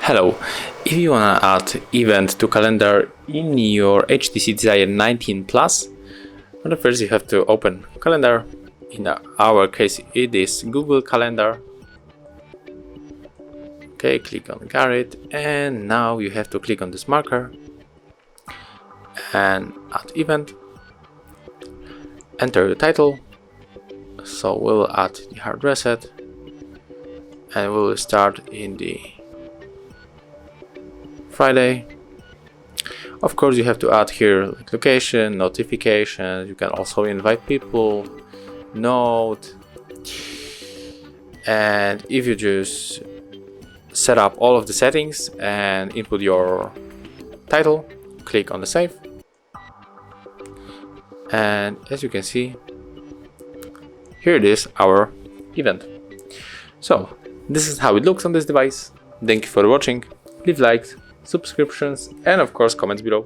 Hello, if you wanna add event to calendar in your HTC Desire 19 Plus, well, first you have to open calendar. In our case it is Google Calendar. Okay, click on Garrett, and now you have to click on this marker and add event. Enter the title, so we'll add the hard reset, and we'll start in the Friday. Of course, you have to add here like location, notifications. You can also invite people, note, and if you just set up all of the settings and input your title, click on the save, and as you can see, here it is, our event. So this is how it looks on this device. Thank you for watching. Leave likes, subscriptions, and of course comments below.